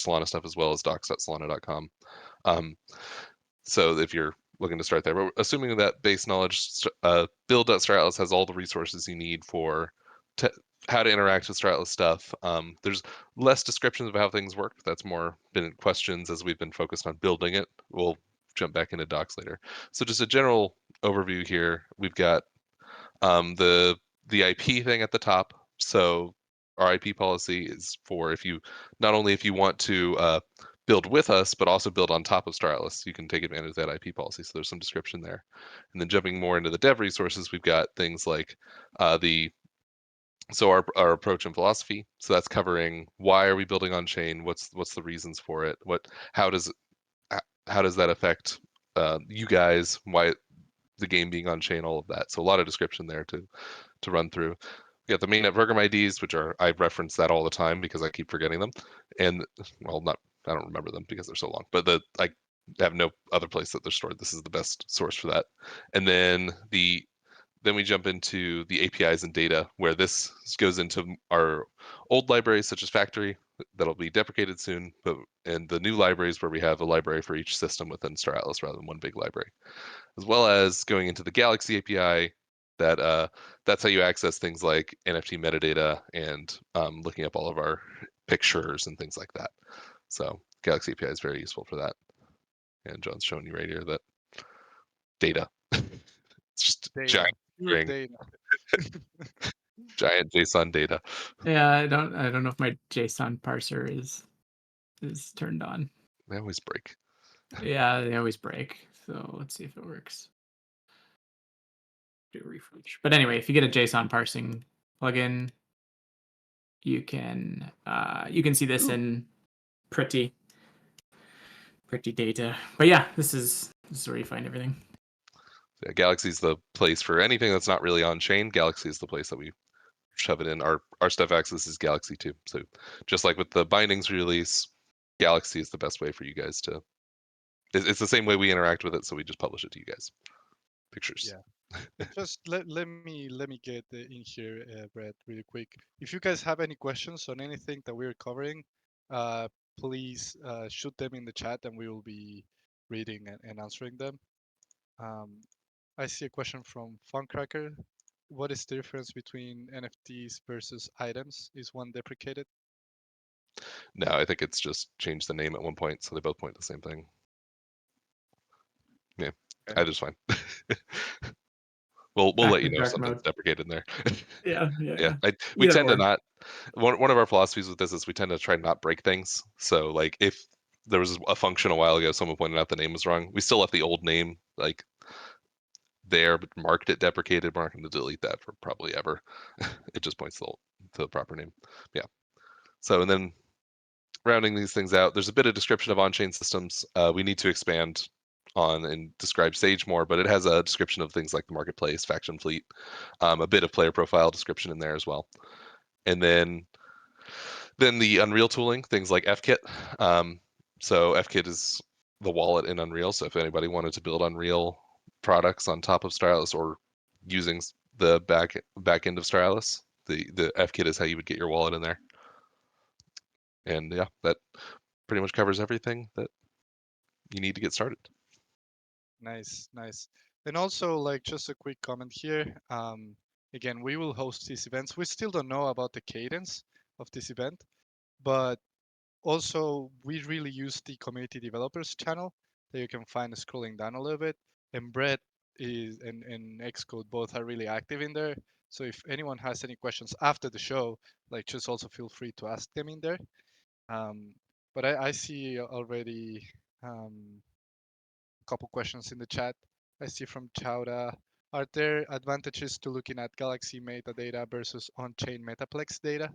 Solana stuff as well as docs.solana.com. So if you're looking to start there, but assuming that base knowledge, build.stratlas has all the resources you need for how to interact with Stratlas stuff. There's less descriptions of how things work. That's more been questions as we've been focused on building it. We'll jump back into docs later. So just a general overview here. We've got the IP thing at the top. So our IP policy is for if you not only if you want to build with us, but also build on top of Stratlas, you can take advantage of that IP policy. So there's some description there. And then jumping more into the dev resources, we've got things like the so our approach and philosophy. So that's covering why are we building on chain? What's the reasons for it? How does that affect you guys? Why the game being on chain? All of that. So a lot of description there to run through. We got the mainnet program IDs, which are I reference that all the time because I keep forgetting them, and well, not I don't remember them because they're so long. But I have no other place that they're stored. This is the best source for that. And then we jump into the APIs and data, where this goes into our old libraries such as Factory that'll be deprecated soon, and the new libraries where we have a library for each system within Star Atlas rather than one big library, as well as going into the Galaxy API. That's how you access things like NFT metadata and looking up all of our pictures and things like that. So Galaxy API is very useful for that. And John's showing you right here that data. It's just Data, giant pure string, data. giant JSON data. Yeah, I don't know if my JSON parser is turned on. They always break. Yeah, they always break. So let's see if it works. Do a refresh. But anyway, if you get a JSON parsing plugin, you can see this in pretty data. But yeah, this is where you find everything. Yeah, Galaxy's the place for anything that's not really on chain. Galaxy is the place that we shove it in. Our stuff access is Galaxy too. So just like with the bindings release, Galaxy is the best way for you guys to. It's the same way we interact with it, so we just publish it to you guys. Pictures. Yeah. Just let me get in here, Brett, really quick. If you guys have any questions on anything that we're covering, uh, please shoot them in the chat, and we will be reading and answering them. Um, I see a question from Funcracker. What is the difference between NFTs versus items? Is one deprecated? No, I think it's just changed the name at one point, so they both point to the same thing. Yeah, Okay. I just fine. We'll Back let you to know if dark something's mode. deprecated in there. Yeah. Yeah, we Either tend to or. not. One of our philosophies with this is we tend to try to not break things. So like if there was a function a while ago, someone pointed out the name was wrong. We still left the old name like there, but marked it deprecated. We're not going to delete that for probably ever. It just points to the proper name. Yeah. So and then rounding these things out, there's a bit of description of on-chain systems. We need to expand on and describe Sage more, but it has a description of things like the marketplace, faction fleet, a bit of player profile description in there as well. And then the Unreal tooling, things like FKit. So FKit is the wallet in Unreal. So if anybody wanted to build Unreal products on top of Stylus or using the back end of Stylus, the FKit is how you would get your wallet in there. And yeah, that pretty much covers everything that you need to get started. Nice, nice. And also, like, just a quick comment here. Again, we will host these events. We still don't know about the cadence of this event, but also we really use the community developers channel that you can find scrolling down a little bit. And Brett is and Xcode both are really active in there. So if anyone has any questions after the show, like, just also feel free to ask them in there. Um, but I see already a couple questions in the chat. I see from Chowda. Are there advantages to looking at Galaxy metadata versus on-chain Metaplex data?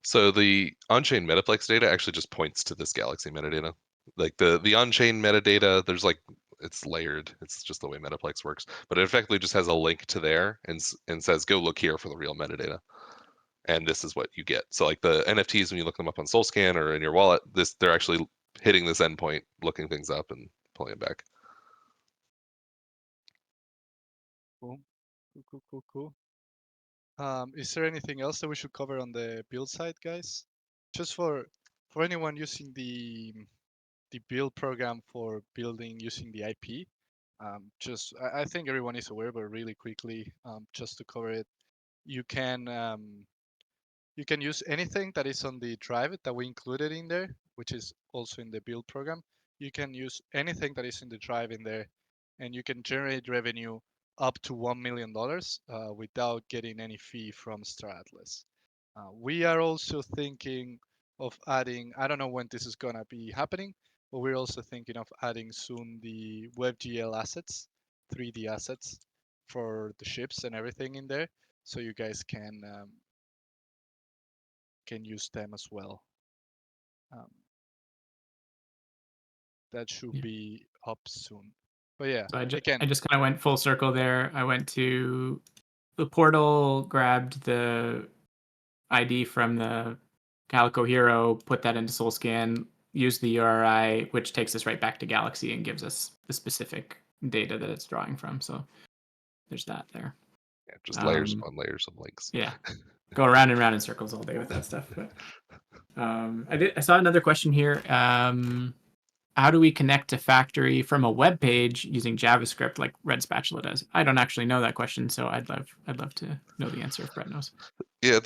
So the on-chain Metaplex data actually just points to this Galaxy metadata. Like the on-chain metadata, there's like it's layered. It's just the way Metaplex works. But it effectively just has a link to there and says go look here for the real metadata. And this is what you get. So like the NFTs when you look them up on SoulScan or in your wallet, they're actually hitting this endpoint, looking things up and pulling it back. Cool, cool, cool, cool, cool. Is there anything else that we should cover on the build side, guys? Just for for anyone using the build program for building using the IP, just I think everyone is aware, but really quickly, just to cover it, you can use anything that is on the drive that we included in there, which is also in the build program. You can use anything that is in the drive in there, and you can generate revenue up to $1 million without getting any fee from Star Atlas. We are also thinking of adding, I don't know when this is going to be happening, but we're also thinking of adding soon the WebGL assets, 3D assets for the ships and everything in there. So you guys can use them as well. Um, that should Yeah. be up soon. But yeah, So I again, just kind of went full circle there. I went to the portal, grabbed the ID from the Calico Hero, put that into SoulScan, used the URI, which takes us right back to Galaxy and gives us the specific data that it's drawing from. So there's that there. Yeah, just layers upon layers of links. Yeah, go around and round in circles all day with that stuff. But I saw another question here. How do we connect to Factory from a web page using JavaScript like Red Spatula does? I don't actually know that question, so I'd love to know the answer if Brett knows. Yeah,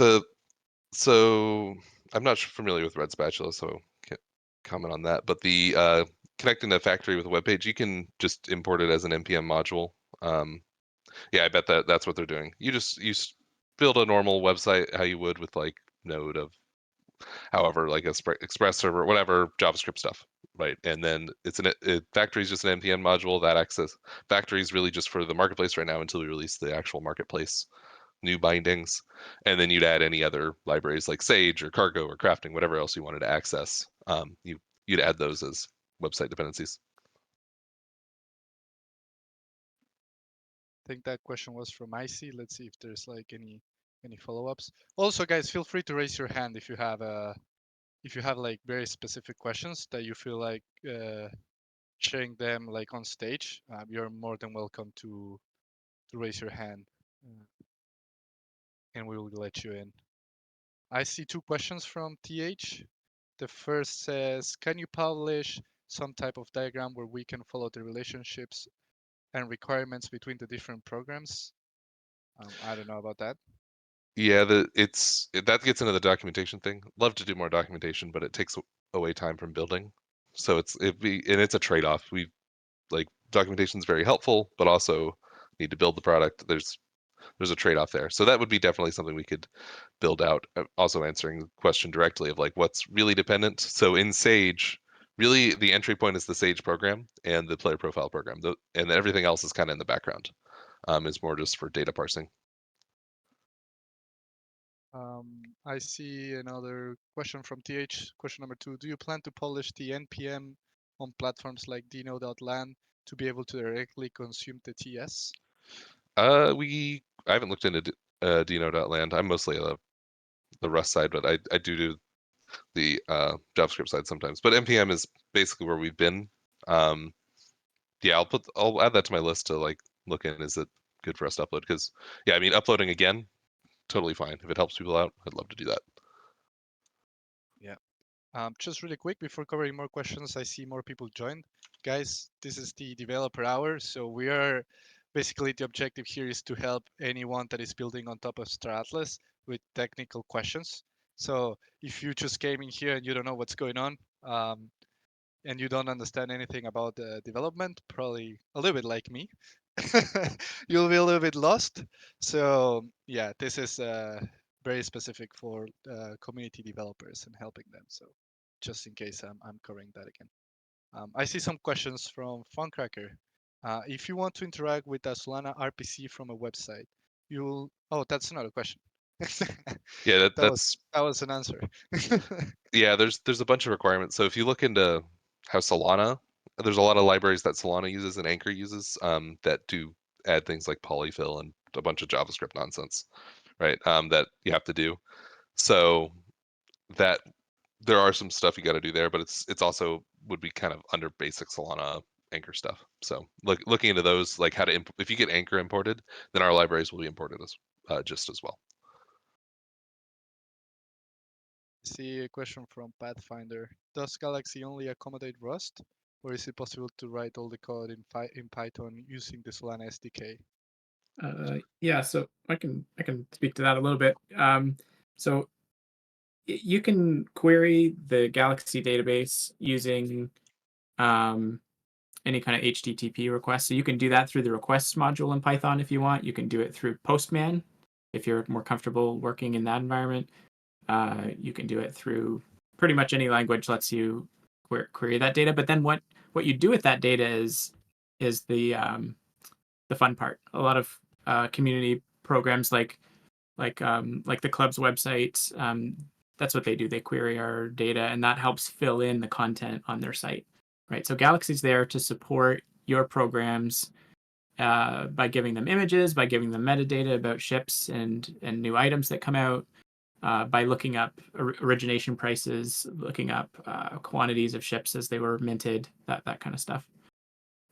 so I'm not familiar with Red Spatula, so can't comment on that. But the connecting to Factory with a web page, you can just import it as an npm module. Yeah, I bet that's what they're doing. You build a normal website how you would with like Node of however, like a Express server, whatever JavaScript stuff, right? And then Factory is just an npm module that access. Factory is really just for the marketplace right now until we release the actual marketplace new bindings, and then you'd add any other libraries like Sage or Cargo or Crafting, whatever else you wanted to access. You'd add those as website dependencies. I think that question was from Icy. Let's see if there's like any follow-ups. Also, guys, feel free to raise your hand if you have like very specific questions that you feel like sharing them like on stage. You're more than welcome to raise your hand, and we will let you in. I see two questions from TH. The first says, can you publish some type of diagram where we can follow the relationships and requirements between the different programs? I don't know about that. Yeah, that gets into the documentation thing. Love to do more documentation, but it takes away time from building. So it's a trade-off. Like documentation is very helpful, but also need to build the product. There's a trade-off there. So that would be definitely something we could build out. Also answering the question directly of like what's really dependent. So in Sage, really the entry point is the Sage program and the player profile program, and everything else is kind of in the background. It's more just for data parsing. I see another question from TH. Question number 2: do you plan to publish the npm on platforms like Dino.land to be able to directly consume the TS? I haven't looked into Dino.land. I'm mostly the Rust side, but I do the JavaScript side sometimes. But npm is basically where we've been. Yeah, I'll add that to my list to like look in. Is it good for us to upload? Because yeah, I mean uploading again, totally fine. If it helps people out, I'd love to do that. Yeah. Just really quick before covering more questions, I see more people joined. Guys, this is the developer hour, so we are basically the objective here is to help anyone that is building on top of Star Atlas with technical questions. So if you just came in here and you don't know what's going on, and you don't understand anything about the development, probably a little bit like me, you'll be a little bit lost. So yeah, this is very specific for community developers and helping them. So just in case I'm covering that again. I see some questions from Funcracker. If you want to interact with a Solana RPC from a website, you'll. Oh, that's not a question. Yeah, that was an answer. yeah. There's a bunch of requirements. So if you look into how Solana, there's a lot of libraries that Solana uses and Anchor uses that do add things like polyfill and a bunch of JavaScript nonsense, right? That you have to do. So that there are some stuff you got to do there, but it's also would be kind of under basic Solana Anchor stuff. So looking into those, like how to if you get Anchor imported, then our libraries will be imported as just as well. See a question from Pathfinder. Does Galaxy only accommodate Rust, or is it possible to write all the code in Python using the Solana SDK? Yeah, so I can speak to that a little bit. So you can query the Galaxy database using any kind of HTTP request. So you can do that through the requests module in Python if you want. You can do it through Postman if you're more comfortable working in that environment. You can do it through pretty much any language lets you query that data. But then what you do with that data is the fun part. A lot of community programs like the club's website, that's what they do. They query our data, and that helps fill in the content on their site, right? So Galaxy's there to support your programs by giving them images, by giving them metadata about ships and new items that come out, by looking up origination prices, looking up quantities of ships as they were minted, that kind of stuff.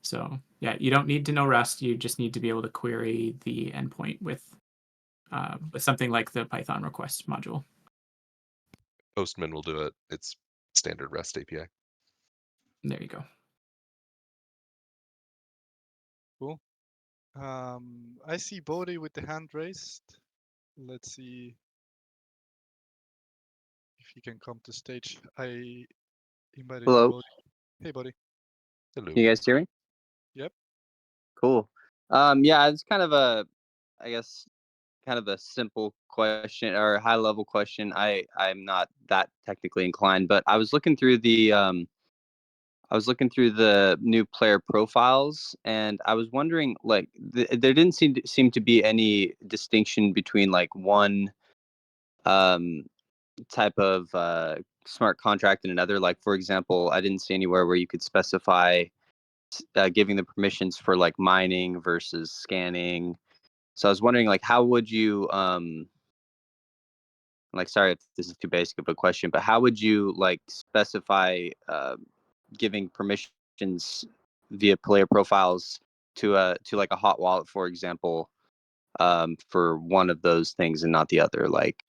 So yeah, you don't need to know Rust. You just need to be able to query the endpoint with something like the Python request module. Postman will do it. It's standard REST API. There you go. Cool. I see Bodhi with the hand raised. Let's see if he can come to stage. I invited you, Hello. Bodhi. Hey, Bodhi. Hello. Can you guys hear me? Yep. Cool. Yeah, it's kind of a, I guess, kind of a simple question or a high level question. I'm not that technically inclined, but I was looking through the new player profiles, and I was wondering, like, there didn't seem to be any distinction between like one um type of smart contract and another. Like, for example, I didn't see anywhere where you could specify giving the permissions for like mining versus scanning. So I was wondering, like, how would you like, sorry if this is too basic of a question, but how would you like specify giving permissions via player profiles to like a hot wallet, for example, for one of those things and not the other, like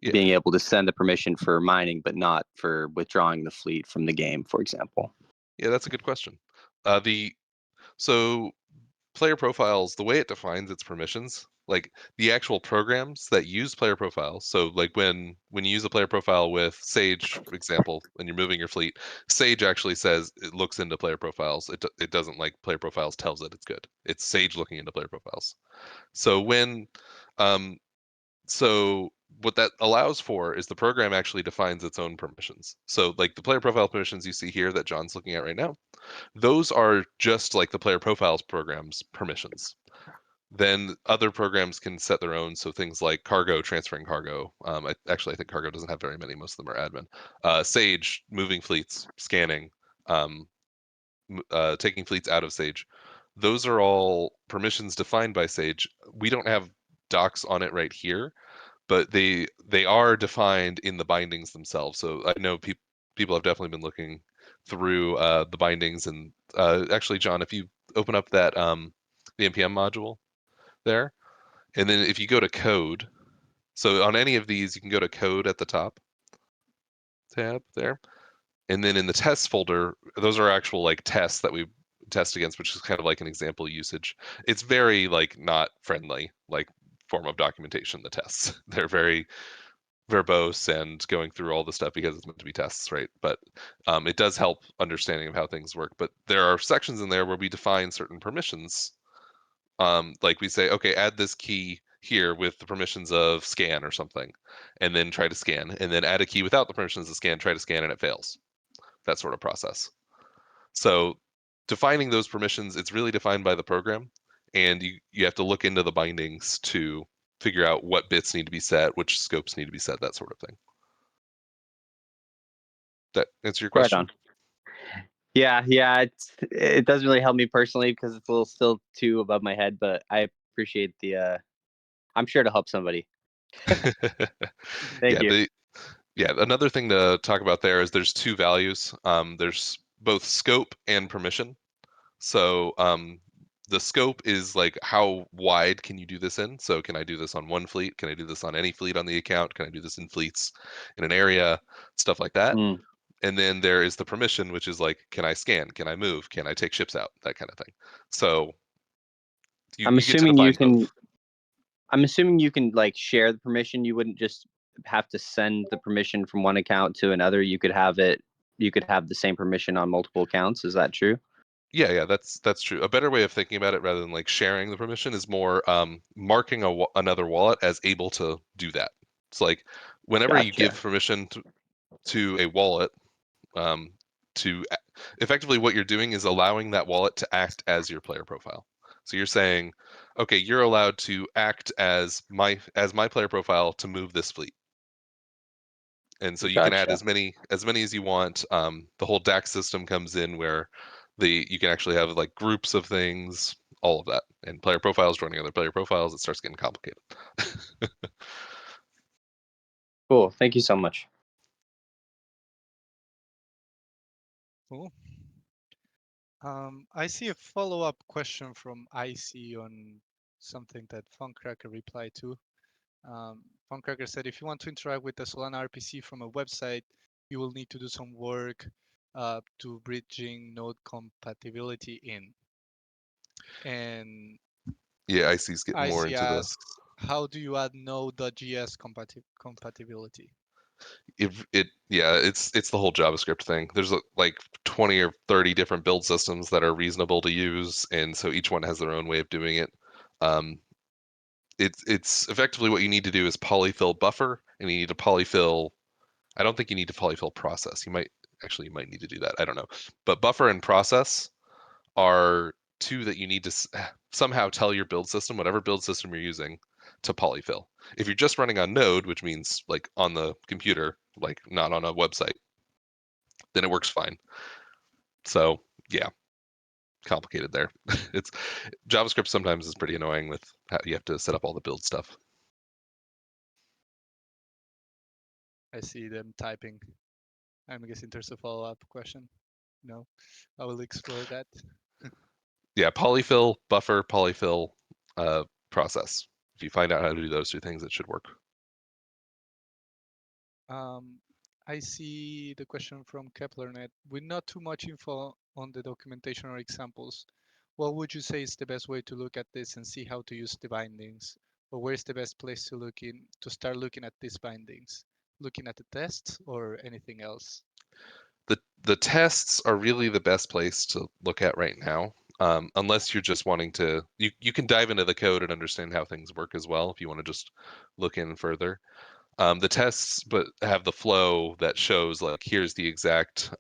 Yeah, being able to send the permission for mining but not for withdrawing the fleet from the game, for example? yeah, that's a good question. So player profiles, the way it defines its permissions, like the actual programs that use player profiles. So like when you use a player profile with Sage, for example, when you're moving your fleet, Sage actually says it looks into player profiles. It doesn't like player profiles tells it it's good. It's Sage looking into player profiles. So when um so what that allows for is the program actually defines its own permissions. So like the player profile permissions you see here that John's looking at right now, those are just like the player profiles program's permissions. Then other programs can set their own. So things like cargo, transferring cargo. I think cargo doesn't have very many. Most of them are admin. Sage, moving fleets, scanning, um, taking fleets out of Sage. Those are all permissions defined by Sage. We don't have docs on it right here, but they are defined in the bindings themselves. So I know people have definitely been looking through the bindings, and actually, John, if you open up that the npm module there, and then if you go to code, so on any of these, you can go to code at the top tab there, and then in the tests folder, those are actual like tests that we test against, which is kind of like an example usage. It's very like not friendly like form of documentation. The tests they're very verbose and going through all the stuff because it's meant to be tests, right? But it does help understanding of how things work. But there are sections in there where we define certain permissions. Like we say, okay, add this key here with the permissions of scan or something, and then try to scan, and then add a key without the permissions of scan, try to scan, and it fails. That sort of process. So defining those permissions, it's really defined by the program, and you have to look into the bindings to figure out what bits need to be set, which scopes need to be set, that sort of thing. That answer your Right question? on. Yeah, it doesn't really help me personally because it's a little still too above my head, but I appreciate the I'm sure to help somebody. Thank Yeah, you. another thing to talk about there is there's two values. There's both scope and permission. So the scope is like how wide can you do this in? So can I do this on one fleet? Can I do this on any fleet on the account? Can I do this in fleets in an area? Stuff like that. Mm. And then there is the permission, which is like, can I scan? Can I move? Can I take ships out? That kind of thing. So I'm you get to assuming you define both. can. I'm assuming you can like share the permission. You wouldn't just have to send the permission from one account to another. You could have it. You could have the same permission on multiple accounts. Is that true? Yeah, that's true. A better way of thinking about it, rather than like sharing the permission, is more marking another wallet as able to do that. It's like whenever you give Gotcha. permission to a wallet, effectively what you're doing is allowing that wallet to act as your player profile. So you're saying, okay, you're allowed to act as my player profile to move this fleet. And so you can add Gotcha. as many as you want. The whole DAX system comes in where you can actually have like groups of things, all of that, and player profiles joining other player profiles. It starts getting complicated. Cool. Thank you so much. Cool. I see a follow-up question from IC on something that Funkcracker replied to. Funkcracker said, if you want to interact with the Solana RPC from a website, you will need to do some work to bridging node compatibility in. And Yeah, IC's getting more IC into the asks, how do you add Node.js compatibility? it's the whole JavaScript thing. There's like 20 or 30 different build systems that are reasonable to use, and so each one has their own way of doing it. Um, it's effectively what you need to do is polyfill buffer, and you need to polyfill. I don't think you need to polyfill process. You might need to do that. I don't know, but buffer and process are two that you need to somehow tell your build system, whatever build system you're using, to polyfill. If you're just running on Node, which means like on the computer, like not on a website, then it works fine. So yeah, complicated there. It's JavaScript sometimes is pretty annoying with how you have to set up all the build stuff. I see them typing. I'm guessing there's a follow-up question. No, I will explore that. Yeah, polyfill, buffer, polyfill, process. If you find out how to do those two things, it should work. I see the question from KeplerNet. With not too much info on the documentation or examples, what would you say is the best way to look at this and see how to use the bindings? Or where's the best place to start looking at these bindings? Looking at the tests or anything else? The tests are really the best place to look at right now. Unless you're just wanting to, you can dive into the code and understand how things work as well if you want to just look in further. The tests but have the flow that shows like here's the exact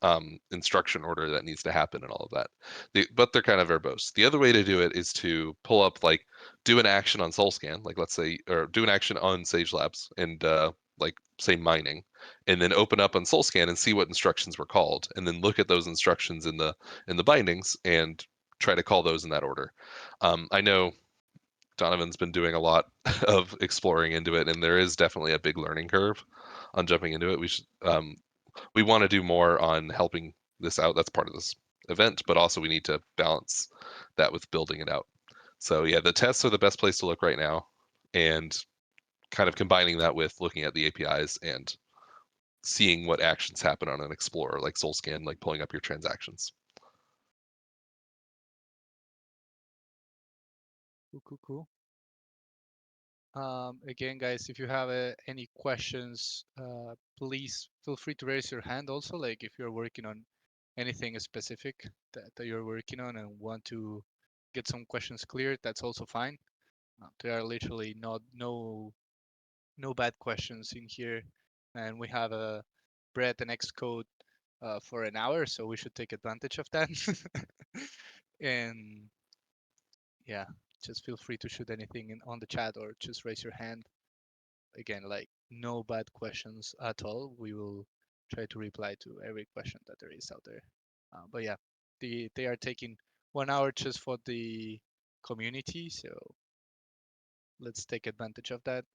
instruction order that needs to happen and all of that. But they're kind of verbose. The other way to do it is to pull up like do an action on SoulScan, like let's say, or do an action on Sage Labs and like say mining, and then open up on SoulScan and see what instructions were called, and then look at those instructions in the bindings and try to call those in that order. I know Donovan's been doing a lot of exploring into it, and there is definitely a big learning curve on jumping into it. We want to do more on helping this out. That's part of this event, but also we need to balance that with building it out. So yeah, the tests are the best place to look right now, and kind of combining that with looking at the APIs and seeing what actions happen on an explorer like SoulScan, like pulling up your transactions. Cool. Again, guys, if you have any questions, please feel free to raise your hand also. Like if you're working on anything specific that you're working on and want to get some questions cleared, that's also fine. There are literally no bad questions in here. And we have a bread and Xcode for an hour, so we should take advantage of that. And yeah, just feel free to shoot anything on the chat or just raise your hand. Again, like no bad questions at all. We will try to reply to every question that there is out there. But yeah, they are taking 1 hour just for the community, so let's take advantage of that.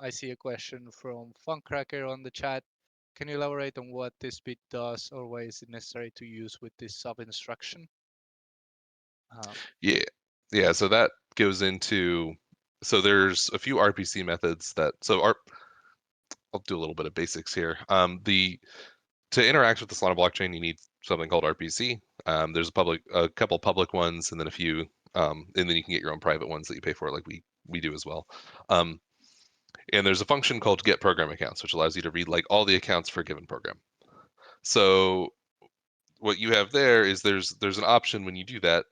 I see a question from Funkcracker on the chat. Can you elaborate on what this bit does or why is it necessary to use with this sub instruction? Yeah, Yeah, so that goes into, so there's a few RPC methods that, I'll do a little bit of basics here. To interact with the Solana blockchain, you need something called RPC. There's a couple public ones, and then a few, and then you can get your own private ones that you pay for, like we do as well. And there's a function called get program accounts, which allows you to read like all the accounts for a given program. So what you have there is there's an option when you do that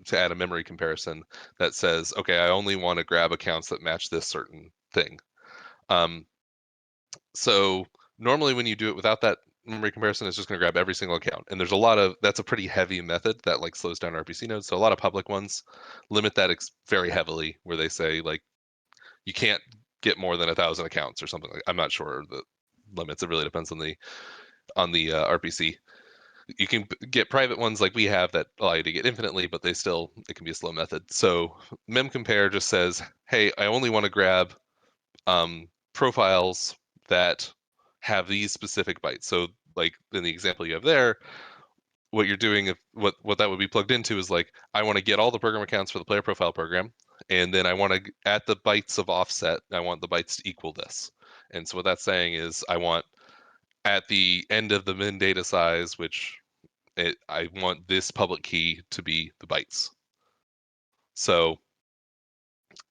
to add a memory comparison that says, okay, I only want to grab accounts that match this certain thing. So normally when you do it without that memory comparison, it's just going to grab every single account. And there's that's a pretty heavy method that like slows down RPC nodes. So a lot of public ones limit that very heavily, where they say like you can't get more than 1,000 accounts or something. I'm not sure the limits. It really depends on the RPC. You can get private ones like we have that allow you to get infinitely, but it can be a slow method. So memcompare just says, hey, I only want to grab profiles that have these specific bytes. So like in the example you have there, what you're doing, what that would be plugged into is like, I want to get all the program accounts for the player profile program, and then I want to, at the bytes of offset, I want the bytes to equal this. And so what that's saying is I want at the end of the min data size, I want this public key to be the bytes. So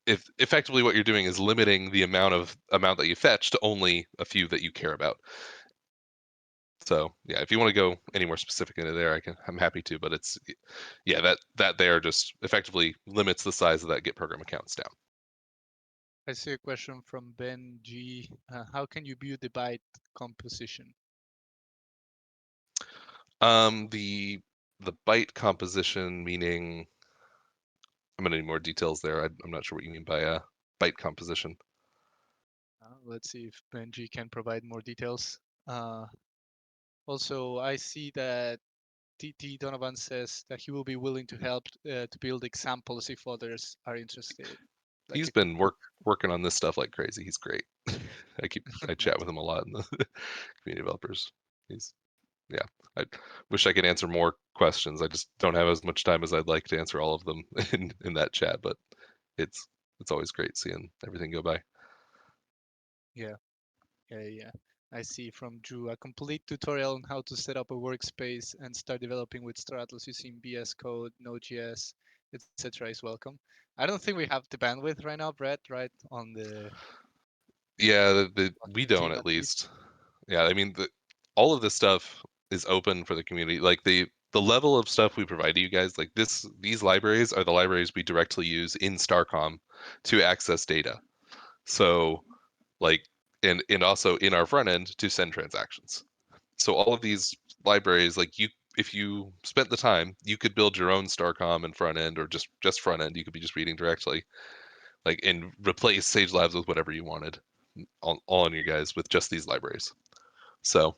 if effectively what you're doing is limiting the amount that you fetch to only a few that you care about. So yeah, if you want to go any more specific into there, I'm happy to, but that there just effectively limits the size of that get program accounts down. I see a question from Ben G. How can you view the byte composition? The byte composition, meaning, I'm gonna need more details there. I'm not sure what you mean by byte composition. Let's see if Benji can provide more details. Also, I see that TT Donovan says that he will be willing to help to build examples if others are interested. Like He's a been cookbook. working on this stuff like crazy. He's great. I chat with him a lot in the community developers. Yeah. I wish I could answer more questions. I just don't have as much time as I'd like to answer all of them in that chat, but it's always great seeing everything go by. Yeah. I see from Drew a complete tutorial on how to set up a workspace and start developing with Stratos using VS Code, Node.js, etc. is welcome. I don't think we have the bandwidth right now, Brett, right? On the Yeah, we don't, team at at least. least. Yeah, I mean, all of this stuff is open for the community. Like the level of stuff we provide to you guys, like these libraries are the libraries we directly use in Starcom to access data. So like, and also in our front end to send transactions. So all of these libraries, like if you spent the time, you could build your own Starcom and front end, or just front end. You could be just reading directly, like, and replace Sage Labs with whatever you wanted, all on you guys with just these libraries. So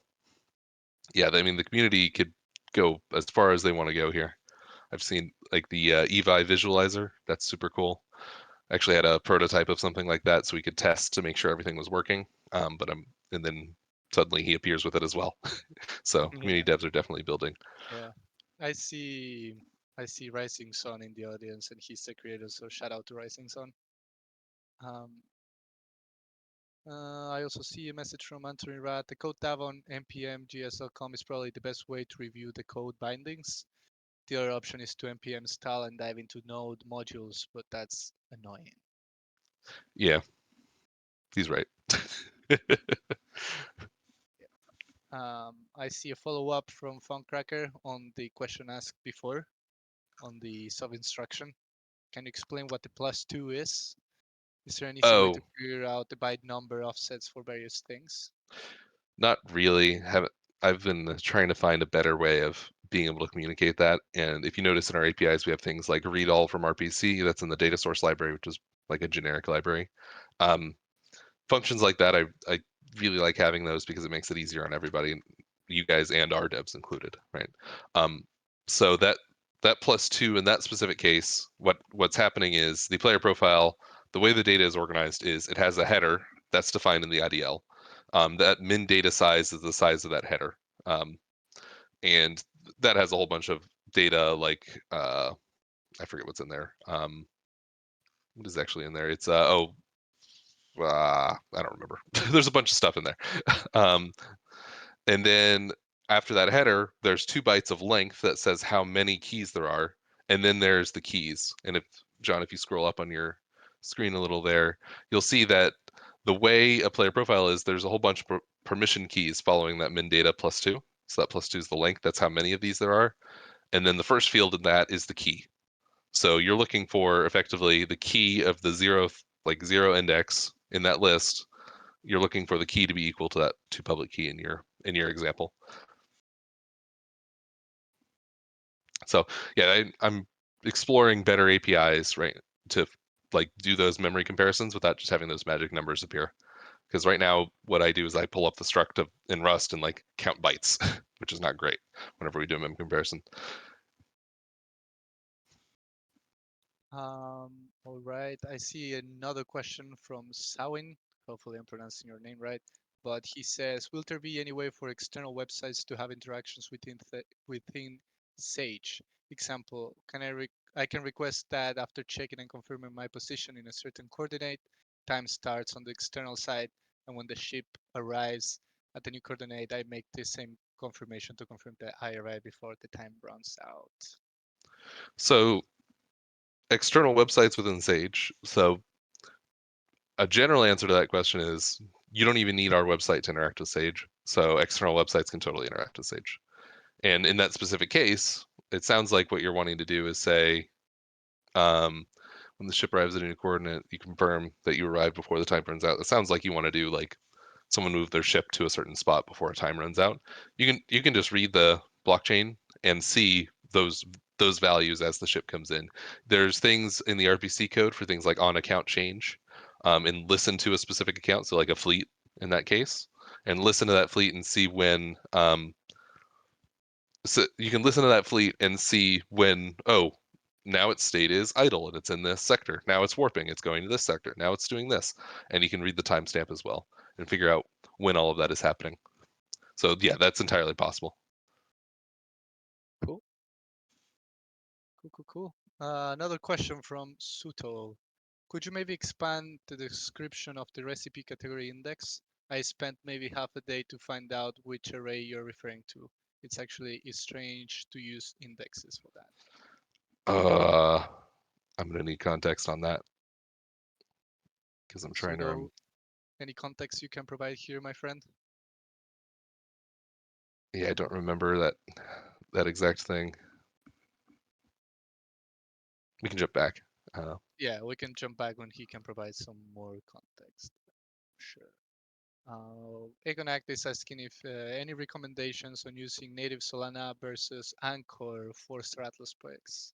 yeah, I mean, the community could go as far as they want to go here. I've seen like the Evi visualizer. That's super cool. I actually had a prototype of something like that so we could test to make sure everything was working. And then suddenly he appears with it as well. So community devs are definitely building. Yeah. I see Rising Sun in the audience and he's the creator, so shout out to Rising Sun. I also see a message from Anthony Rat. The code tab on npm.gs.com is probably the best way to review the code bindings. The other option is to npm install and dive into node modules, but that's annoying. Yeah, he's right. I see a follow-up from Funcracker on the question asked before on the sub-instruction. Can you explain what the +2 is? Is there an easy way to figure out the byte number offsets for various things? Not really. I've been trying to find a better way of being able to communicate that. And if you notice in our APIs, we have things like read all from RPC. That's in the data source library, which is like a generic library. Functions like that, I really like having those because it makes it easier on everybody, you guys and our devs included, right? So that +2 in that specific case, what's happening is the player profile, the way the data is organized is it has a header that's defined in the IDL. That min data size is the size of that header. And that has a whole bunch of data like I forget what's in there. What is actually in there? It's I don't remember. There's a bunch of stuff in there. um, and then after that header, there's 2 bytes of length that says how many keys there are, and then there's the keys. And if John, if you scroll up on your screen a little there, you'll see that the way a player profile is, there's a whole bunch of permission keys following that min data +2. So that +2 is the length. That's how many of these there are. And then the first field in that is the key. So you're looking for effectively the key of the zero index in that list. You're looking for the key to be equal to that to public key in your example. So yeah, I'm exploring better APIs, right, to like do those memory comparisons without just having those magic numbers appear. Because right now, what I do is I pull up the struct in Rust and like count bytes, which is not great whenever we do a mem comparison. All right. I see another question from Sawin. Hopefully, I'm pronouncing your name right. But he says, will there be any way for external websites to have interactions within Sage? Example, I can request that after checking and confirming my position in a certain coordinate, time starts on the external side, and when the ship arrives at the new coordinate, I make the same confirmation to confirm that I arrived before the time runs out. So external websites within Sage. So a general answer to that question is you don't even need our website to interact with Sage. So external websites can totally interact with Sage. And in that specific case, it sounds like what you're wanting to do is say, when the ship arrives at a new coordinate, you confirm that you arrived before the time runs out. It sounds like you want to do like someone move their ship to a certain spot before a time runs out. You can just read the blockchain and see those values as the ship comes in. There's things in the RPC code for things like on account change, and listen to a specific account, so like a fleet in that case, and listen to that fleet and see when. So you can listen to that fleet and see when, oh, now its state is idle and it's in this sector. Now it's warping, it's going to this sector. Now it's doing this, and you can read the timestamp as well and figure out when all of that is happening. So yeah, that's entirely possible. Cool. Cool. Another question from Suto. Could you maybe expand the description of the recipe category index? I spent maybe half a day to find out which array you're referring to. It's actually strange to use indexes for that. I'm gonna need context on that because I'm trying to Suto, any context you can provide here, my friend? yeah, I don't remember that exact thing. We can jump back. Yeah, we can jump back when he can provide some more context. Sure. Egonact is asking if any recommendations on using native Solana versus Anchor for Star Atlas projects.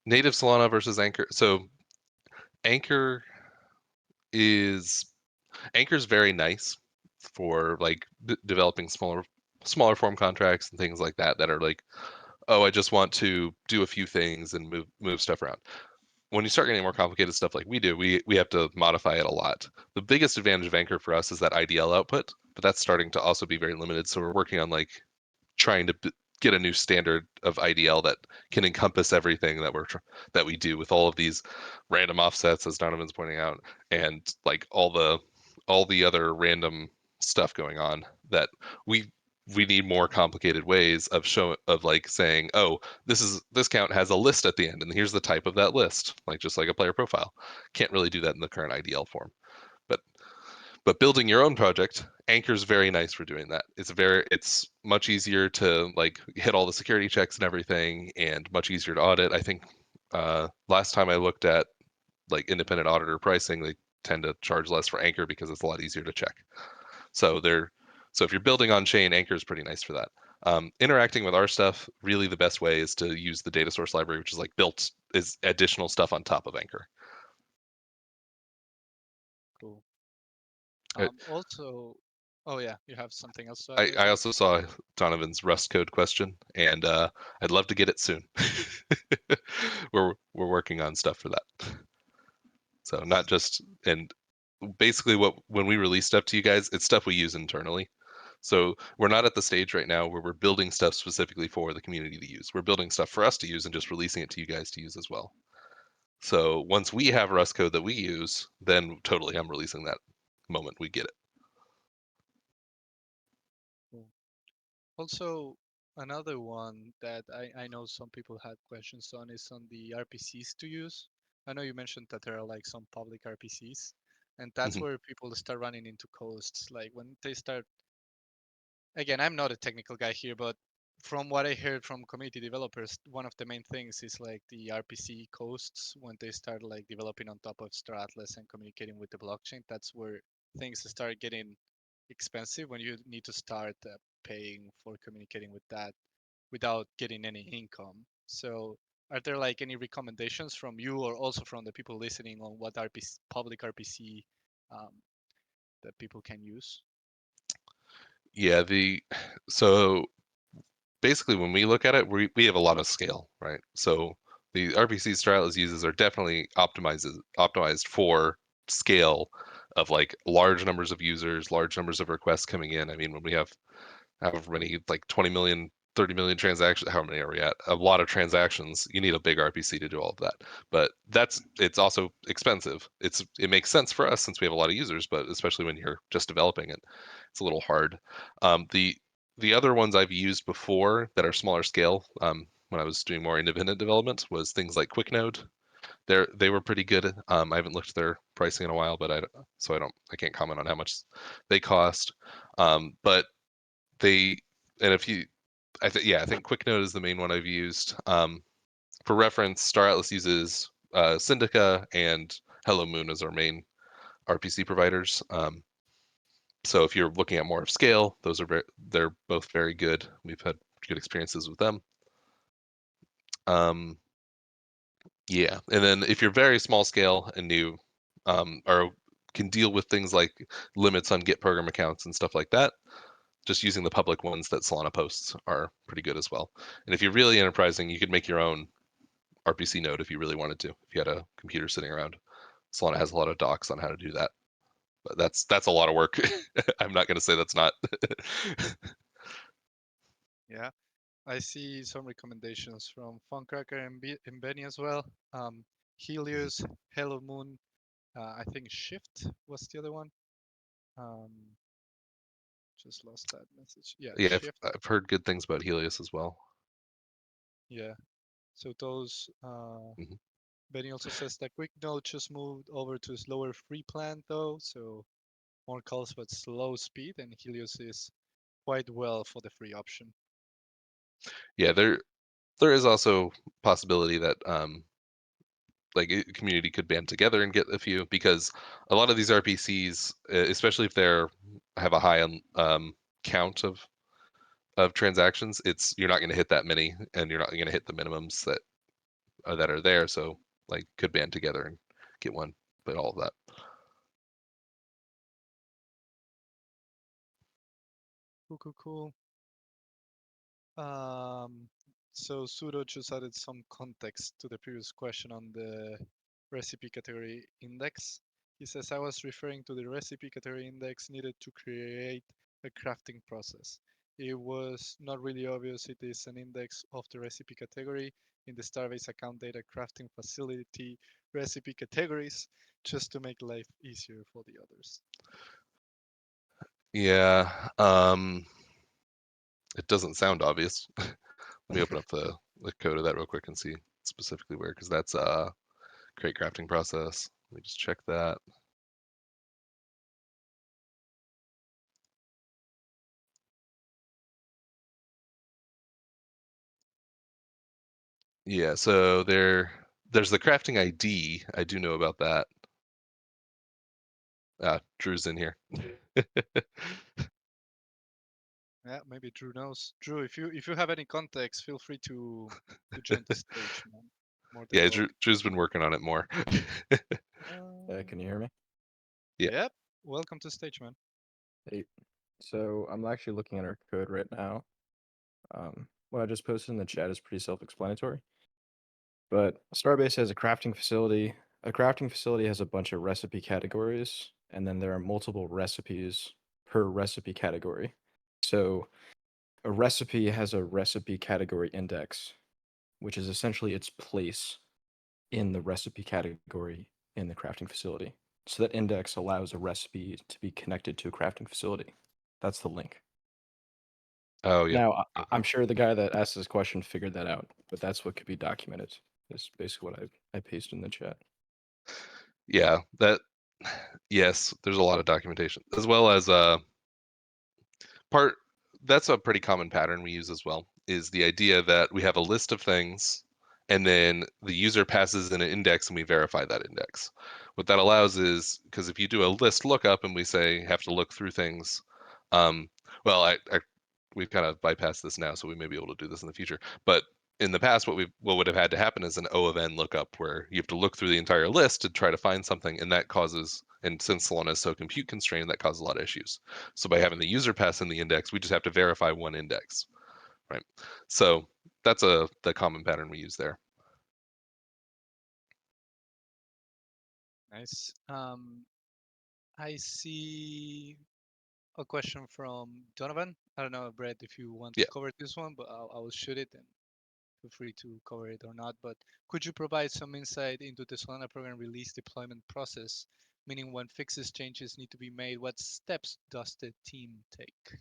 Native Solana versus Anchor. So Anchor is Anchor's very nice for like developing smaller form contracts and things like that are like, oh, I just want to do a few things and move stuff around. When you start getting more complicated stuff like we do, we have to modify it a lot. The biggest advantage of Anchor for us is that IDL output, but that's starting to also be very limited. So we're working on like trying to get a new standard of IDL that can encompass everything that we do with all of these random offsets, as Donovan's pointing out, and like all the other random stuff going on that we need more complicated ways of like saying, oh, this count has a list at the end, and here's the type of that list, like just like a player profile. Can't really do that in the current IDL form, but building your own project, Anchor's very nice for doing that. It's much easier to like hit all the security checks and everything, and much easier to audit. I think last time I looked at like independent auditor pricing, they tend to charge less for Anchor because it's a lot easier to check. So if you're building on chain, Anchor is pretty nice for that. Interacting with our stuff, really the best way is to use the data source library, which is like built is additional stuff on top of Anchor. Cool. Uh, Also, oh yeah, you have something else to add there, I John? also saw Donovan's Rust code question, and I'd love to get it soon. We're working on stuff for that. So not just and basically when we release stuff to you guys, it's stuff we use internally. So we're not at the stage right now where we're building stuff specifically for the community to use. We're building stuff for us to use and just releasing it to you guys to use as well. So once we have Rust code that we use, then totally I'm releasing that moment we get it. Also, another one that I know some people had questions on is on the RPCs to use. I know you mentioned that there are like some public RPCs, and that's Mhm. where people start running into costs. Like when they start, again, I'm not a technical guy here, but from what I heard from community developers, one of the main things is like the RPC costs when they start like developing on top of Star Atlas and communicating with the blockchain. That's where things start getting expensive when you need to start paying for communicating with that without getting any income. So, are there like any recommendations from you or also from the people listening on what RPC, public RPC um, that people can use? Yeah, so basically when we look at it, we have a lot of scale, right? So the RPC Stratus uses are definitely optimized for scale of like large numbers of users, large numbers of requests coming in. I mean, when we have however many, like 20 million, 30 million transactions, how many are we at? A lot of transactions. You need a big RPC to do all of that. But it's also expensive. It makes sense for us since we have a lot of users, but especially when you're just developing it, it's a little hard. The other ones I've used before that are smaller scale, when I was doing more independent development, was things like QuickNode. They were pretty good. I haven't looked at their pricing in a while, but I can't comment on how much they cost. But they and if you I think QuickNote is the main one I've used. For reference, Star Atlas uses Syndica and Hello Moon as our main RPC providers. So if you're looking at more of scale, they're both very good. We've had good experiences with them. Yeah, and then if you're very small scale and new, or can deal with things like limits on Git program accounts and stuff like that, just using the public ones that Solana posts are pretty good as well. And if you're really enterprising, you could make your own RPC node if you really wanted to. If you had a computer sitting around, Solana has a lot of docs on how to do that. But that's a lot of work. I'm not going to say that's not. Yeah. I see some recommendations from Funcracker and Benny as well. Helios, Hello Moon, I think Shift was the other one. Um, just lost that message. Yeah, Yeah, Shift. I've heard good things about Helios as well. Yeah. So those. Mhm. Benny also says that QuickNote just moved over to a slower free plan though, so more calls but slow speed, and Helios is quite well for the free option. Yeah, there is also possibility that like a community could band together and get a few, because a lot of these RPCs, especially if they're have a high count of transactions, you're not going to hit that many, and you're not going to hit the minimums that are there. So like could band together and get one, but all of that. Cool. Um, so Sudo just added some context to the previous question on the recipe category index. He says, I was referring to the recipe category index needed to create a crafting process. It was not really obvious it is an index of the recipe category in the Starbase account data crafting facility recipe categories, just to make life easier for the others. Yeah, it doesn't sound obvious. Let me open up the code of that real quick and see specifically where, because that's create crafting process. Let me just check that. Yeah, so there's the crafting ID. I do know about that. Drew's in here. Yeah, maybe Drew knows. Drew, if you have any context, feel free to join the stage, man. More than Yeah, welcome. Drew's been working on it more. Can you hear me? Yeah. Yep. Welcome to stage, man. Hey, so I'm actually looking at our code right now. What I just posted in the chat is pretty self-explanatory. But Starbase has a crafting facility. A crafting facility has a bunch of recipe categories, and then there are multiple recipes per recipe category. So a recipe has a recipe category index, which is essentially its place in the recipe category in the crafting facility. So that index allows a recipe to be connected to a crafting facility. That's the link. Oh yeah. Now, Okay. I'm sure the guy that asked this question figured that out, but that's what could be documented. Is basically what I pasted in the chat. Yeah, that yes, there's a lot of documentation as well as part that's a pretty common pattern we use as well is the idea that we have a list of things and then the user passes in an index and we verify that index. What that allows is because if you do a list lookup and we say have to look through things, um, well, we've kind of bypassed this now, so we may be able to do this in the future. But in the past, what would have had to happen is an O of n lookup where you have to look through the entire list to try to find something, and that causes, and since Solana is so compute constrained, that causes a lot of issues. So by having the user pass in the index, we just have to verify one index, right? So that's the common pattern we use there. Nice. I see a question from Donovan. I don't know, Brett, if you want to Yeah. cover this one, but I will shoot it and feel free to cover it or not. But could you provide some insight into the Solana program release deployment process? Meaning when fixes changes need to be made, what steps does the team take?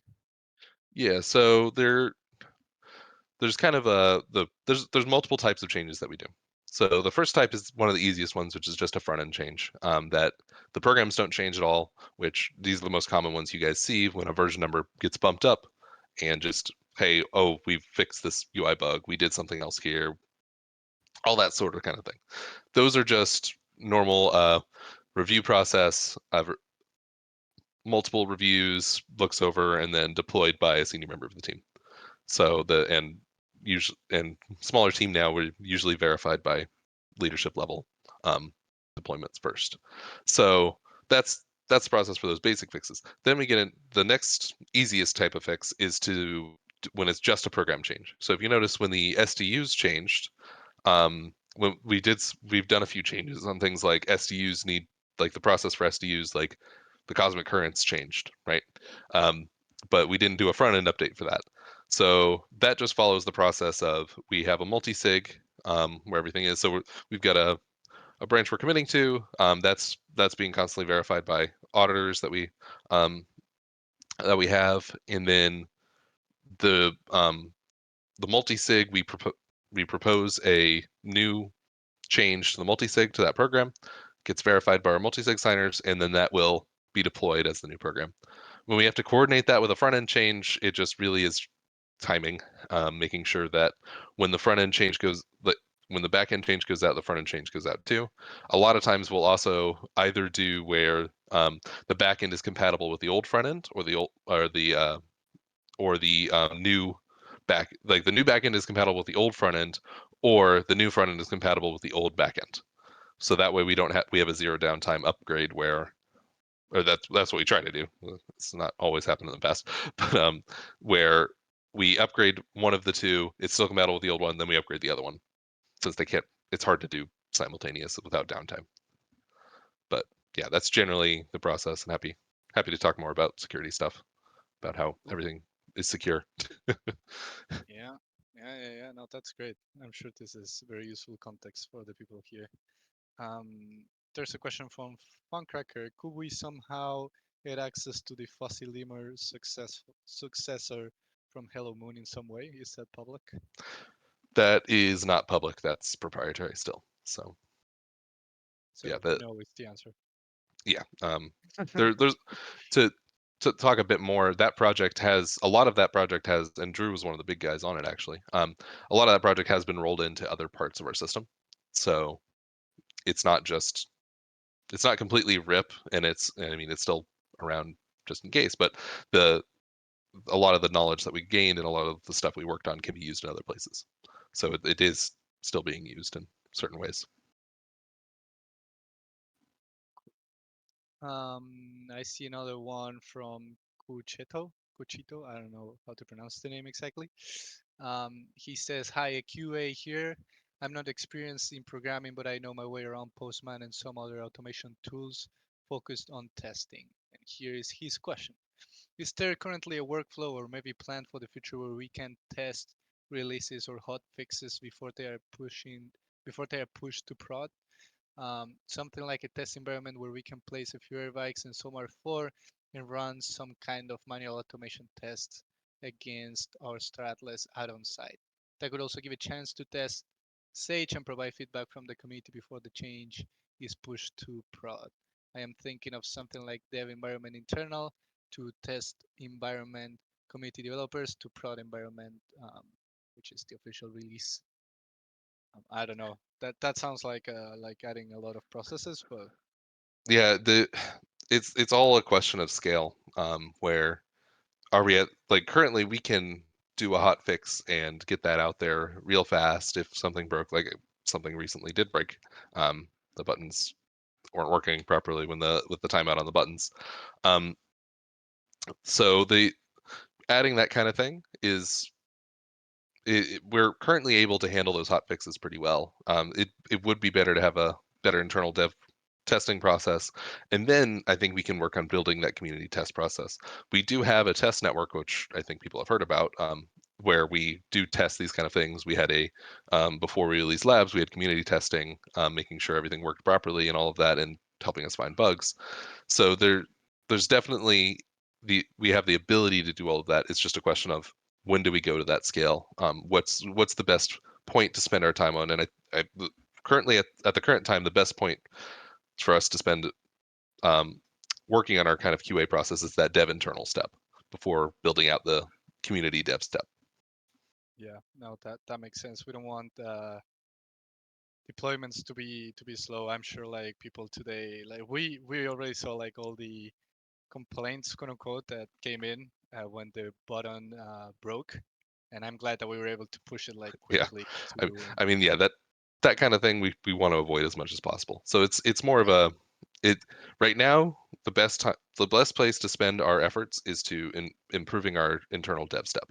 Yeah, so there's kind of there's multiple types of changes that we do. So the first type is one of the easiest ones, which is just a front end change that the programs don't change at all, which these are the most common ones you guys see when a version number gets bumped up and just, hey, oh, we've fixed this UI bug, we did something else here, all that sort of kind of thing. Those are just normal review process, multiple reviews, looks over, and then deployed by a senior member of the team. So usually and smaller team now we're usually verified by leadership level deployments first. So that's the process for those basic fixes. Then we get in the next easiest type of fix is when it's just a program change. So if you notice when the SDUs changed, when we've done a few changes on things like SDUs need like the process for SDUs like the cosmic currents changed, right? But we didn't do a front end update for that. So that just follows the process of we have a multi-sig where everything is. So we've got a branch we're committing to. That's being constantly verified by auditors um, that we have, and then the multi-sig we propose a new change to the multi-sig to that program, gets verified by our multi-sig signers, and then that will be deployed as the new program. When we have to coordinate that with a front end change, it just really is timing, making sure that when the front end change goes, when the back end change goes out, the front end change goes out too. A lot of times we'll also either do where the back end is compatible with the old front end, or the new like the new back end is compatible with the old front end, or the new front end is compatible with the old back end. So that way we have a zero downtime upgrade or that's what we try to do. It's not always happened in the past, but where we upgrade one of the two, it's still compatible with the old one, then we upgrade the other one, since they can't. It's hard to do simultaneous without downtime. But yeah, that's generally the process, and happy to talk more about security stuff, about how everything is secure. Yeah, yeah. No, that's great. I'm sure this is very useful context for the people here. There's a question from Funcracker. Could we somehow get access to the Fuzzy Lemur successor from Hello Moon in some way? Is that public? That is not public. That's proprietary still. So So yeah, no is the answer. yeah. There's to talk a bit more. That project has a lot of that project has, and Drew was one of the big guys on it actually. A lot of that project has been rolled into other parts of our system. So it's not just it's not completely rip, and I mean it's still around just in case, but the a lot of the knowledge that we gained and a lot of the stuff we worked on can be used in other places. So it is still being used in certain ways. I see another one from Cuchito. I don't know how to pronounce the name exactly. He says, "Hi, a QA here. I'm not experienced in programming, but I know my way around Postman and some other automation tools focused on testing." And here is his question: is there currently a workflow or maybe plan for the future where we can test releases or hot fixes before they are pushed to prod? Something like a test environment where we can place a few airbikes in SOMAR 4 and run some kind of manual automation tests against our Stratless add-on site. That could also give a chance to test Sage and provide feedback from the community before the change is pushed to prod. I am thinking of something like dev environment internal to test environment community developers to prod environment, which is the official release. I don't know. That sounds like adding a lot of processes, but Yeah, it's all a question of scale. Where are we at? Like currently, we can do a hot fix and get that out there real fast if something broke. Like something recently did break. The buttons weren't working properly with the timeout on the buttons. Um, so the adding that kind of thing is we're currently able to handle those hot fixes pretty well. It would be better to have a better internal dev testing process, and then I think we can work on building that community test process. We do have a test network, which I think people have heard about, where we do test these kind of things. We had before we released labs, we had community testing, making sure everything worked properly and all of that, and helping us find bugs. So there's definitely we have the ability to do all of that. It's just a question of when do we go to that scale? What's the best point to spend our time on? And I currently at the current time, the best point for us to spend um, working on our kind of QA process is that dev internal step before building out the community dev step. yeah, no, that makes sense. We don't want deployments to be slow. I'm sure like people today, like we already saw like all the complaints, quote unquote, that came in when the button broke, and I'm glad that we were able to push it like Yeah, quickly I, to I mean, yeah, that kind of thing we want to avoid as much as possible. So it's more of yeah, it right now. The best place to spend our efforts is to improving our internal dev step,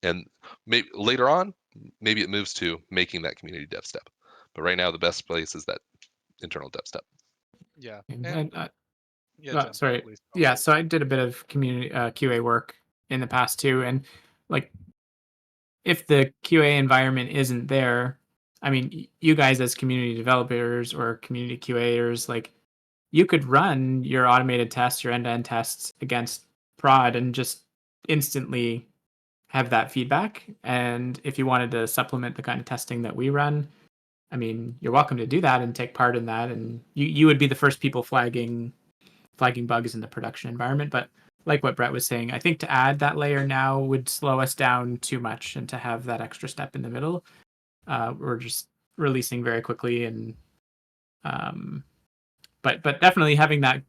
and maybe later on, maybe it moves to making that community dev step. But right now, the best place is that internal dev step. yeah, And yeah, John, sorry. please go Yeah, ahead. so I did a bit of community QA work in the past too, and like if the QA environment isn't there, I mean, you guys as community developers or community QAers, like you could run your automated tests, your end-to-end tests against prod and just instantly have that feedback. And if you wanted to supplement the kind of testing that we run, I mean, you're welcome to do that and take part in that. And you would be the first people flagging bugs in the production environment. But like what Brett was saying, I think to add that layer now would slow us down too much, and to have that extra step in the middle, we're just releasing very quickly. And um, but definitely having that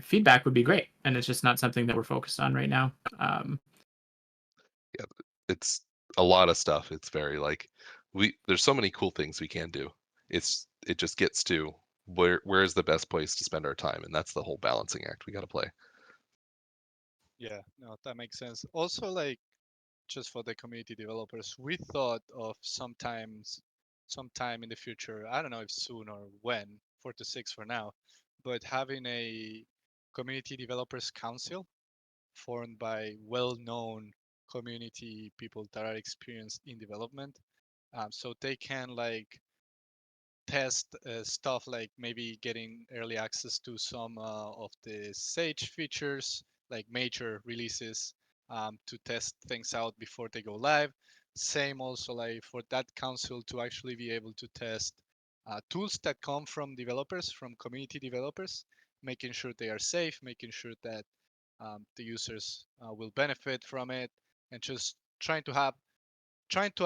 feedback would be great, and it's just not something that we're focused on right now. Yeah, it's a lot of stuff. It's very like there's so many cool things we can do. It just gets to where is the best place to spend our time, and that's the whole balancing act we got to play. Yeah, no, that makes sense. Also, like just for the community developers, we thought of sometime in the future, I don't know if soon or when, 4 to 6 for now, but having a community developers council formed by well-known community people that are experienced in development, so they can like test stuff like maybe getting early access to some of the Sage features, like major releases, to test things out before they go live. Same also like for that council to actually be able to test tools that come from developers, from community developers, making sure they are safe, making sure that the users will benefit from it, and just trying to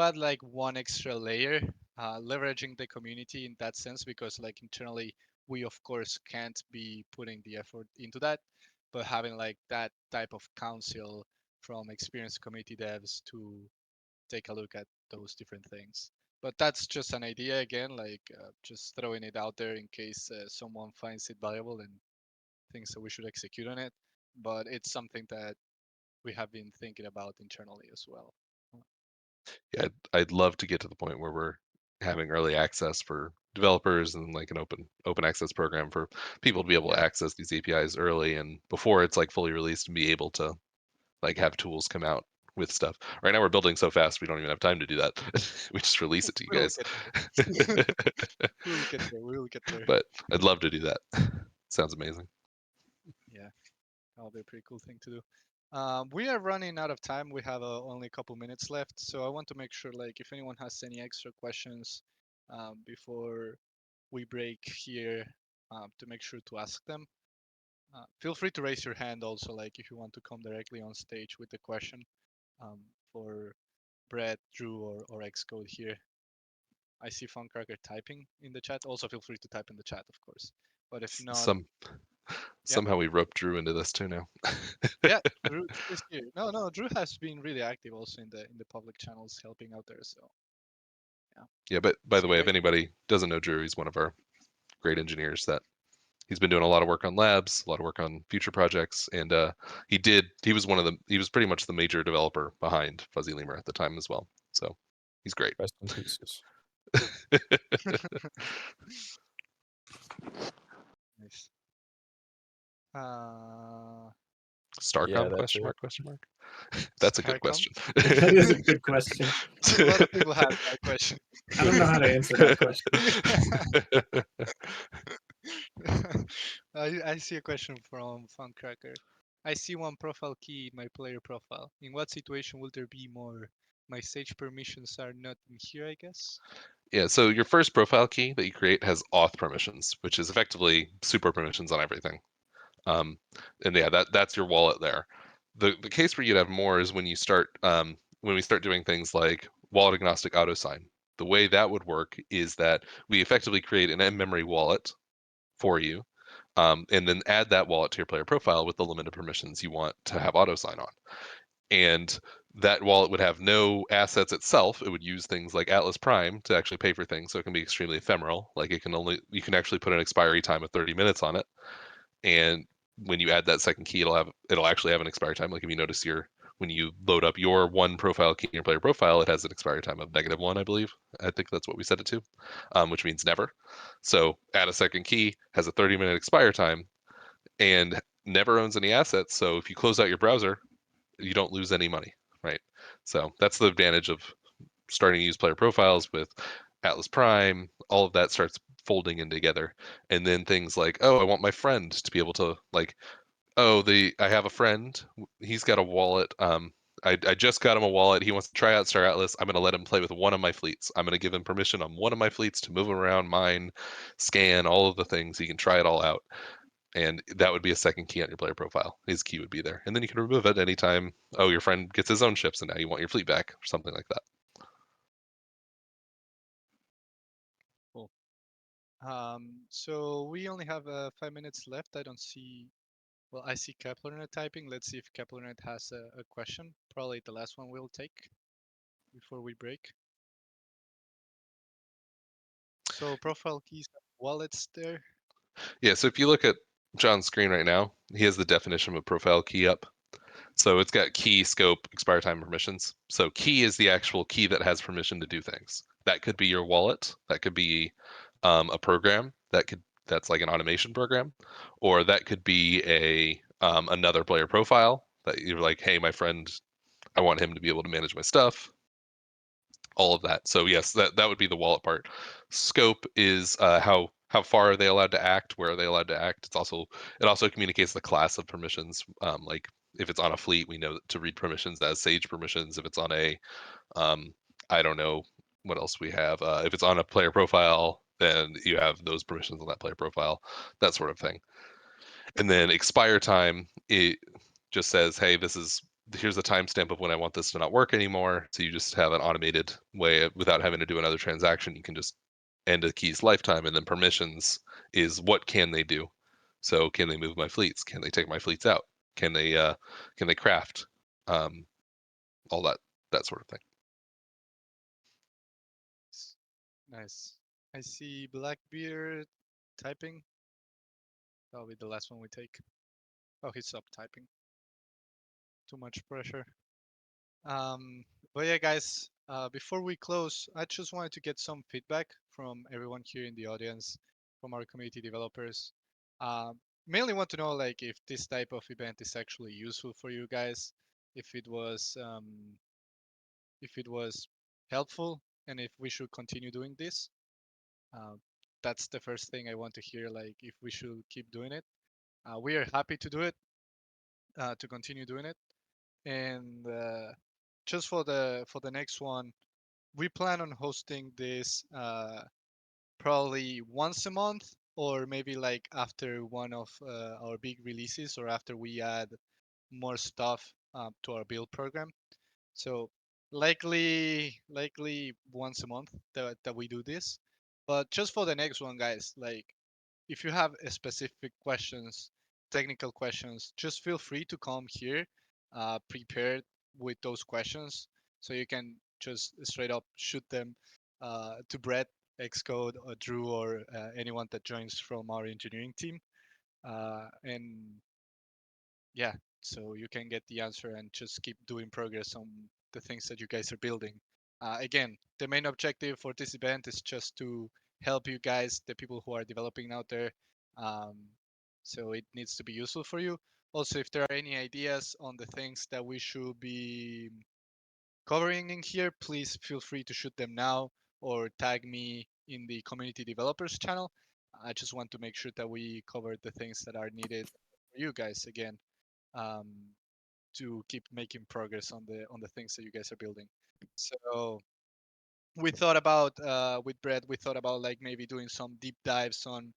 add like one extra layer, leveraging the community in that sense, because like internally we of course can't be putting the effort into that, but having like that type of council from experienced community devs to take a look at those different things. But that's just an idea again, like just throwing it out there in case someone finds it valuable and thinks that we should execute on it. But it's something that we have been thinking about internally as well. Yeah, I'd love to get to the point where we're having early access for developers and like an open access program for people to be able to Yeah. access these APIs early and before it's like fully released and be able to like have tools come out with stuff. Right now we're building so fast we don't even have time to do that. We just release it to you We'll guys. get there. We'll get there. We'll get there. But I'd love to do that. Sounds amazing. Yeah, that'll be a pretty cool thing to do. We are running out of time. We have only a couple minutes left, so I want to make sure, like, if anyone has any extra questions before we break here, to make sure to ask them. Feel free to raise your hand also, like if you want to come directly on stage with the question um, for Brett, Drew, or Xcode here. I see Funcracker typing in the chat. Also, feel free to type in the chat, of course. But if not, yeah, Somehow we roped Drew into this too now. yeah, Drew is here. No, Drew has been really active also in the public channels, helping out there. So Yeah, but by the so way, if guys, anybody doesn't know Drew, he's one of our great engineers that he's been doing a lot of work on labs, a lot of work on future projects, and he was pretty much the major developer behind Fuzzy Lemur at the time as well. So he's great. Rest in pieces. nice. Uh, Starcom? Yeah, that's Question it. mark? Question mark? That's a good Starcom. question. That is a good question. A lot of people have that question. I don't know how to answer that question. I see a question from Funcracker. I see one profile key in my player profile. In what situation will there be more? My stage permissions are not in here, I guess. Yeah, so your first profile key that you create has auth permissions, which is effectively super permissions on everything. Um, and yeah, that's your wallet there. The case where you'd have more is when you start when we start doing things like wallet agnostic auto sign. The way that would work is that we effectively create an in-memory wallet for you, and then add that wallet to your player profile with the limited permissions you want to have auto sign on. And that wallet would have no assets itself. It would use things like Atlas Prime to actually pay for things, so it can be extremely ephemeral. Like you can actually put an expiry time of 30 minutes on it, and when you add that second key, it'll actually have an expiry time. Like if you notice when you load up your one profile key in your player profile, it has an expiry time of -1, I believe. I think that's what we set it to, which means never. So add a second key, has a 30-minute expire time, and never owns any assets. So if you close out your browser, you don't lose any money, right? So that's the advantage of starting to use player profiles with Atlas Prime. All of that starts folding in together, and then things like, oh, I want my friend to be able to like, oh, I have a friend, he's got a wallet. I just got him a wallet. He wants to try out Star Atlas. I'm going to let him play with one of my fleets. I'm going to give him permission on one of my fleets to move around, mine, scan, all of the things. He can try it all out, and that would be a second key on your player profile. His key would be there, and then you can remove it anytime. Oh, your friend gets his own ships, and now you want your fleet back, or something like that. Cool. So we only have 5 minutes left. I don't see. Well, I see KeplerNet typing. Let's see if KeplerNet has a question. Probably the last one we'll take before we break. So profile keys, wallets there. Yeah, so if you look at John's screen right now, he has the definition of a profile key up. So it's got key, scope, expire time, permissions. So key is the actual key that has permission to do things. That could be your wallet. That could be a program. That's like an automation program, or that could be another player profile that you're like, hey, my friend, I want him to be able to manage my stuff. All of that. So yes, that would be the wallet part. Scope is how far are they allowed to act? Where are they allowed to act? It also communicates the class of permissions. Like if it's on a fleet, we know to read permissions as Sage permissions. If it's on a I don't know what else we have. If it's on a player profile, then you have those permissions on that player profile, that sort of thing. And then expire time, it just says, hey, here's the timestamp of when I want this to not work anymore. So you just have an automated way without having to do another transaction. You can just end a key's lifetime, and then permissions is what can they do. So can they move my fleets? Can they take my fleets out? Can they craft? All that sort of thing. Nice. I see Blackbeard typing. That'll be the last one we take. Oh, he's up typing. Too much pressure. But yeah, guys, before we close, I just wanted to get some feedback from everyone here in the audience, from our community developers. Mainly want to know like if this type of event is actually useful for you guys. if it was helpful, and if we should continue doing this. Uh, that's the first thing I want to hear. Like if we should keep doing it. We are happy to do it, to continue doing it, and just for the next one, we plan on hosting this probably once a month, or maybe like after one of our big releases, or after we add more stuff to our build program. So likely once a month that we do this. But just for the next one, guys, like if you have a specific questions, technical questions, just feel free to come here, prepared with those questions, so you can just straight up shoot them to Brett, Xcode, or Drew, or anyone that joins from our engineering team. And yeah, so you can get the answer and just keep doing progress on the things that you guys are building. Again, the main objective for this event is just to help you guys, the people who are developing out there. Um, so it needs to be useful for you. Also, if there are any ideas on the things that we should be covering in here, please feel free to shoot them now or tag me in the community developers channel. I just want to make sure that we cover the things that are needed for you guys again, um, to keep making progress on the things that you guys are building. So we thought about with Brett, we thought about like maybe doing some deep dives on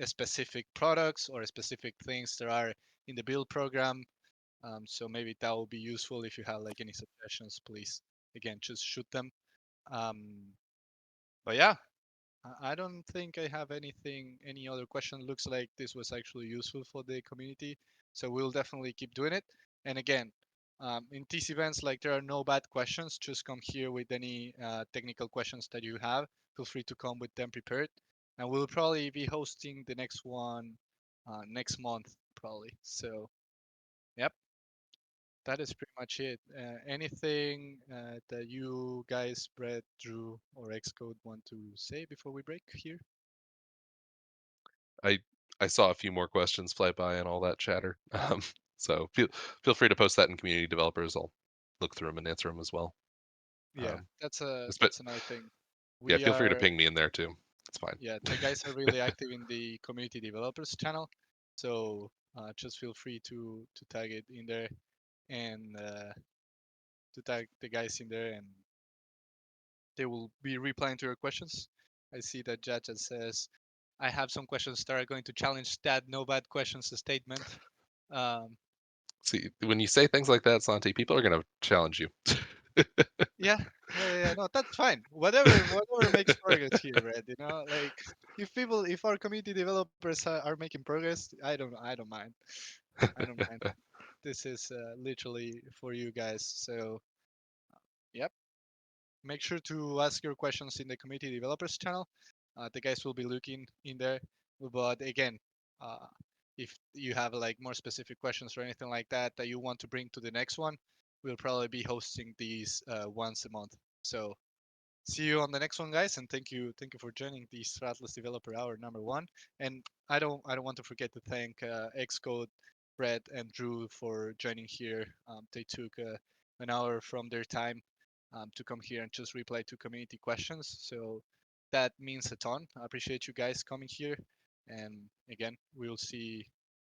specific products or specific things that are in the build program. So maybe that will be useful. If you have like any suggestions, please again just shoot them. Um, but yeah, I don't think I have any other question. Looks like this was actually useful for the community, so we'll definitely keep doing it. And again, in these events, like there are no bad questions. Just come here with any technical questions that you have. Feel free to come with them prepared, and we'll probably be hosting the next one next month, probably. So, yep, that is pretty much it. Anything that you guys, Brett, Drew, or Xcode want to say before we break here? I saw a few more questions fly by and all that chatter. So feel free to post that in community developers. I'll look through them and answer them as well. Yeah, But that's another thing. yeah, We feel free to are ping me in there too. It's fine. Yeah, the guys are really active in the community developers channel, so just feel free to tag it in there and to tag the guys in there, and they will be replying to your questions. I see that Jaja says, "I have some questions that are going to challenge that no bad questions statement." Um, See, when you say things like that, Santi, people are gonna challenge you. yeah. No, that's fine. Whatever makes progress here, right? You know, like if our community developers are making progress, I don't mind. I don't mind. This is literally for you guys. So, yep. Make sure to ask your questions in the community developers channel. The guys will be looking in there. But again, uh, if you have like more specific questions or anything like that that you want to bring to the next one, we'll probably be hosting these once a month. So see you on the next one, guys, and thank you for joining the Stratless Developer Hour #1. And I don't want to forget to thank Xcode, Brett, and Drew for joining here. They took an hour from their time to come here and just reply to community questions. So that means a ton. I appreciate you guys coming here. And again, we'll see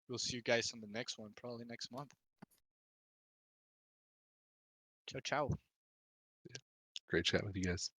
you guys on the next one, probably next month. Ciao, ciao. Great chat with you guys.